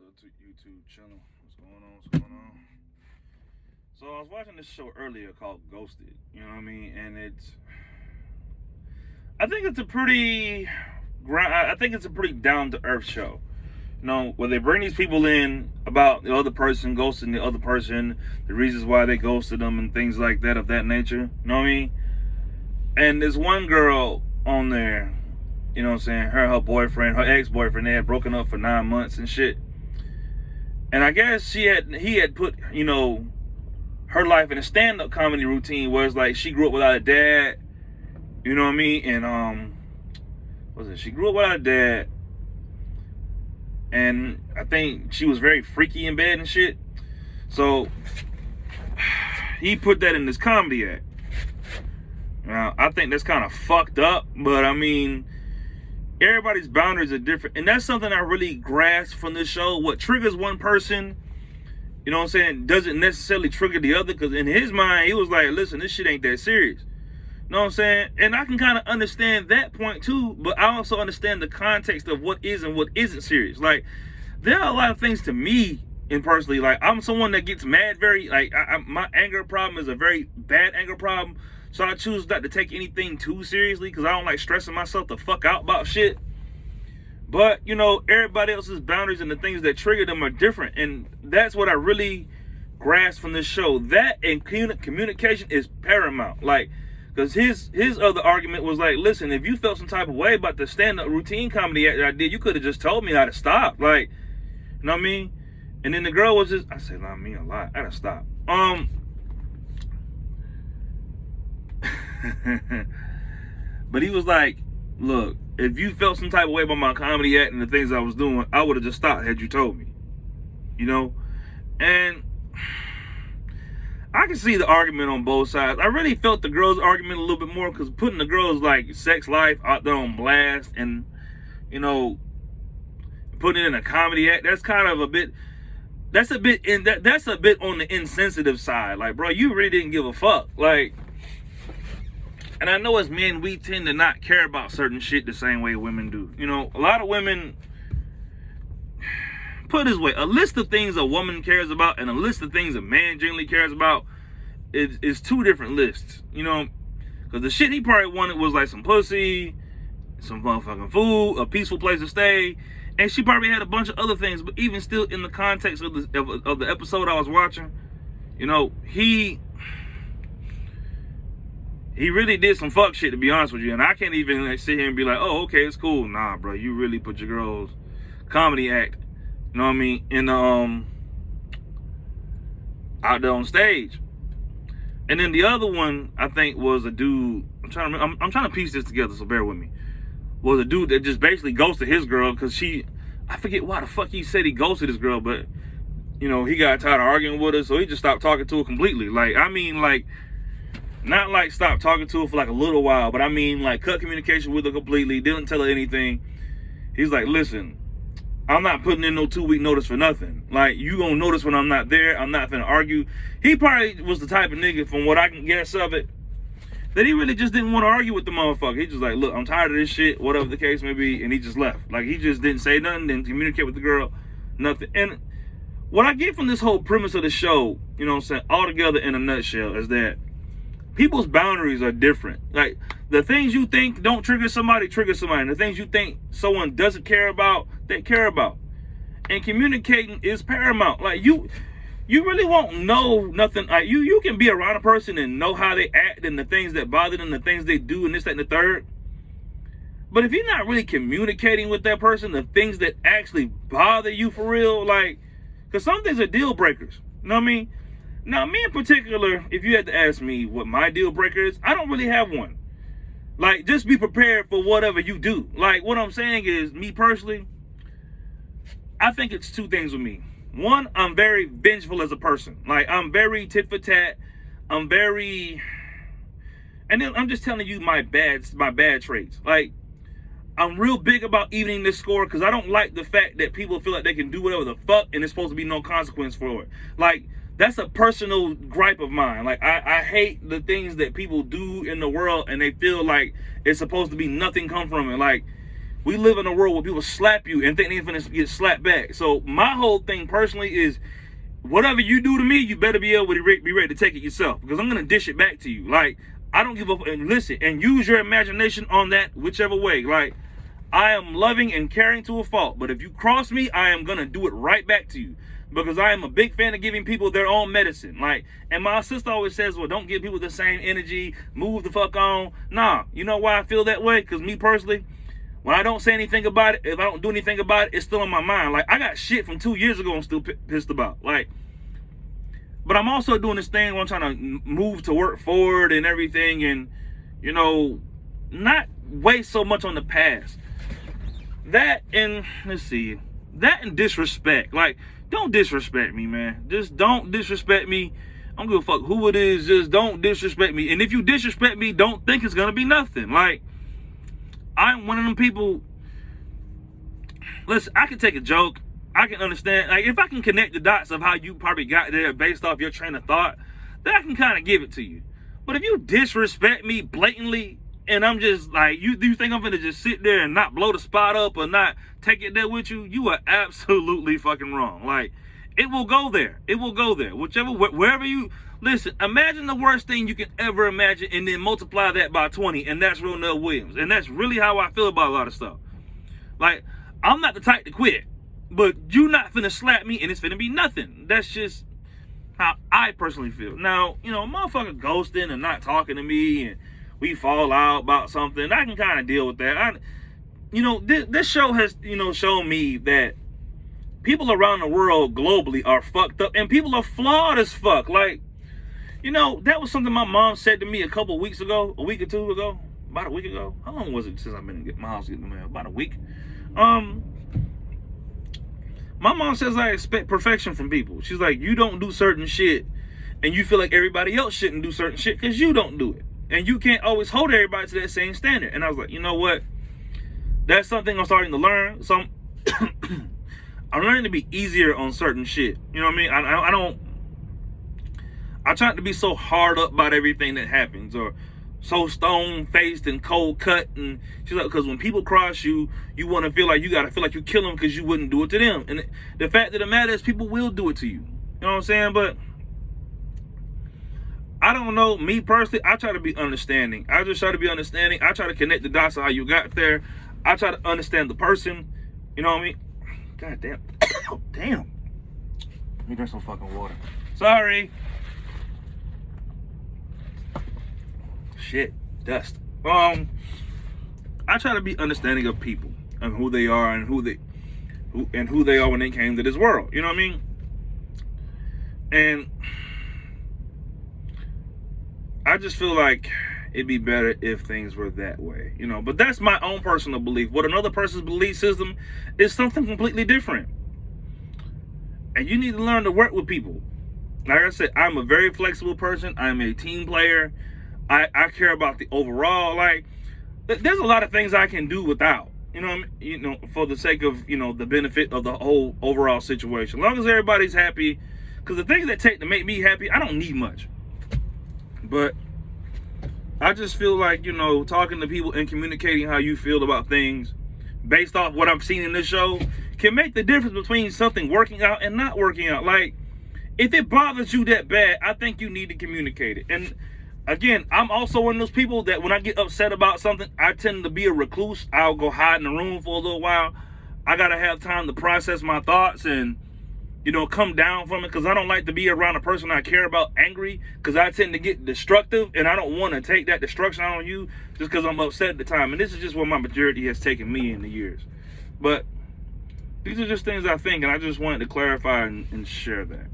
to YouTube channel. What's going on? What's going on? So I was watching this show earlier called Ghosted. You know what I mean? And I think it's a pretty, I think it's a pretty down to earth show. You know, where they bring these people in about the other person ghosting the other person, the reasons why they ghosted them, and things like that of that nature. You know what I mean? And there's one girl on there. You know what I'm saying? Her boyfriend, her ex-boyfriend, they had broken up for 9 months and shit. And I guess he had put, her life in a stand-up comedy routine where it's like she grew up without a dad. You know what I mean? And she grew up without a dad. And I think she was very freaky in bed and shit. So he put that in this comedy act. Now, I think that's kind of fucked up, but I mean, everybody's boundaries are different. And that's something I really grasp from this show. What triggers one person, you know what I'm saying, doesn't necessarily trigger the other. Because in his mind, he was like, listen, this shit ain't that serious. You know what I'm saying? And I can kind of understand that point too. But I also understand the context of what is and what isn't serious. Like, there are a lot of things to me, and personally, like, I'm someone that gets mad very, like, my anger problem is a very bad anger problem. So I choose not to take anything too seriously because I don't like stressing myself the fuck out about shit. But, everybody else's boundaries and the things that trigger them are different. And that's what I really grasp from this show. That and communication is paramount. Like, because his other argument was like, listen, if you felt some type of way about the stand-up routine comedy act that I did, you could have just told me how to stop. Like, you know what I mean? And then the girl was just, I said, I mean a lot. I gotta stop. But he was like, look, if you felt some type of way about my comedy act and the things I was doing, I would have just stopped had you told me. And I can see the argument on both sides. I really felt the girl's argument a little bit more because putting the girl's like sex life out there on blast and putting it in a comedy act, that's kind of a bit on the insensitive side. Like, bro, you really didn't give a fuck. Like, and I know as men, we tend to not care about certain shit the same way women do. A lot of women, put it this way, a list of things a woman cares about and a list of things a man generally cares about is two different lists. Because the shit he probably wanted was like some pussy, some motherfucking food, a peaceful place to stay, and she probably had a bunch of other things. But even still, in the context of the episode I was watching, he really did some fuck shit, to be honest with you. And I can't even sit here and be like, oh, okay, it's cool. Nah, bro, you really put your girl's comedy act, you know what I mean, in out there on stage. And then the other one, I think, was a dude. I'm trying to piece this together, so bear with me. Was a dude that just basically ghosted his girl because I forget why the fuck he said he ghosted his girl, but he got tired of arguing with her, so he just stopped talking to her completely. Like, I mean, like, not like stop talking to her for like a little while, but I mean like cut communication with her completely, didn't tell her anything. He's like, listen, I'm not putting in no 2-week notice for nothing. Like, you gonna notice when I'm not there. I'm not gonna argue. He probably was the type of nigga, from what I can guess of it, that he really just didn't want to argue with the motherfucker. He just like, look, I'm tired of this shit, whatever the case may be, and he just left. Like, he just didn't say nothing, didn't communicate with the girl, nothing. And what I get from this whole premise of the show, altogether in a nutshell, is that people's boundaries are different. Like, the things you think don't trigger somebody, trigger somebody. And the things you think someone doesn't care about, they care about. And communicating is paramount. Like, you really won't know nothing. Like, you can be around a person and know how they act and the things that bother them, the things they do, and this, that, and the third. But if you're not really communicating with that person, the things that actually bother you for real, like, because some things are deal breakers. You know what I mean? Now, me in particular, if you had to ask me what my deal breaker is, I don't really have one. Like, just be prepared for whatever you do. Like, what I'm saying is, me personally, I think it's two things with me. One, I'm very vengeful as a person. Like, I'm very tit for tat. And then I'm just telling you my bad traits. Like, I'm real big about evening this score because I don't like the fact that people feel like they can do whatever the fuck and there's supposed to be no consequence for it. Like, that's a personal gripe of mine. Like, I hate the things that people do in the world and they feel like it's supposed to be nothing come from it. Like, We live in a world where people slap you and think they're going to get slapped back. So my whole thing personally is, whatever you do to me, you better be able to be ready to take it yourself, because I'm going to dish it back to you. Like, I don't give up. And listen, and use your imagination on that whichever way. Like, I am loving and caring to a fault, but if you cross me, I am going to do it right back to you, because I am a big fan of giving people their own medicine. Like, and my sister always says, well, don't give people the same energy, move the fuck on. Nah, you know why I feel that way? Because me personally, when I don't say anything about it, if I don't do anything about it, it's still in my mind. Like, I got shit from 2 years ago I'm still pissed about. Like, but I'm also doing this thing where I'm trying to move to work forward and everything, and, you know, not waste so much on the past. That and, let's see, that and disrespect. Like, don't disrespect me, man. Just don't disrespect me. I don't give a fuck who it is. Just don't disrespect me. And if you disrespect me, don't think it's gonna be nothing. Like, I'm one of them people. Listen, I can take a joke. I can understand. Like, if I can connect the dots of how you probably got there based off your train of thought, then I can kind of give it to you. But if you disrespect me blatantly, and I'm just like, you think I'm gonna just sit there and not blow the spot up or not take it there with you? You are absolutely fucking wrong. Like, it will go there. It will go there. Wherever you listen. Imagine the worst thing you can ever imagine, and then multiply that by 20, and that's Ronell Williams. And that's really how I feel about a lot of stuff. Like, I'm not the type to quit, but you not finna slap me, and it's finna be nothing. That's just how I personally feel. Now, you know, motherfucker ghosting and not talking to me, and we fall out about something, I can kind of deal with that. This show has, shown me that people around the world globally are fucked up, and people are flawed as fuck. Like, that was something my mom said to me a week or 2 ago, about a week ago. How long was it since I've been at my house getting the mail? About a week. My mom says I expect perfection from people. She's like, you don't do certain shit, and you feel like everybody else shouldn't do certain shit because you don't do it. And you can't always hold everybody to that same standard. And I was like, you know what? That's something I'm starting to learn. So I'm learning to be easier on certain shit. You know what I mean? I try not to be so hard up about everything that happens, or so stone-faced and cold-cut. And she's like, because when people cross you, you want to feel like you got to feel like you kill them because you wouldn't do it to them. And the fact of the matter is, people will do it to you. You know what I'm saying? But I don't know. Me personally, I try to be understanding. I just try to be understanding. I try to connect the dots of how you got there. I try to understand the person. You know what I mean? God damn. Damn. Let me drink some fucking water. Sorry. Shit. Dust. I try to be understanding of people and who they are and who they are when they came to this world. You know what I mean? And I just feel like it'd be better if things were that way, but that's my own personal belief. What another person's belief system is something completely different. And you need to learn to work with people. Like I said, I'm a very flexible person. I'm a team player. I care about the overall. Like, there's a lot of things I can do without, for the sake of, the benefit of the whole overall situation. As long as everybody's happy, because the things that take to make me happy, I don't need much. But I just feel like, talking to people and communicating how you feel about things based off what I've seen in this show can make the difference between something working out and not working out. Like, if it bothers you that bad, I think you need to communicate it. And again, I'm also one of those people that when I get upset about something, I tend to be a recluse. I'll go hide in the room for a little while. I got to have time to process my thoughts and, come down from it, because I don't like to be around a person I care about angry, because I tend to get destructive, and I don't want to take that destruction out on you just because I'm upset at the time. And this is just where my maturity has taken me in the years. But these are just things I think, and I just wanted to clarify and share that.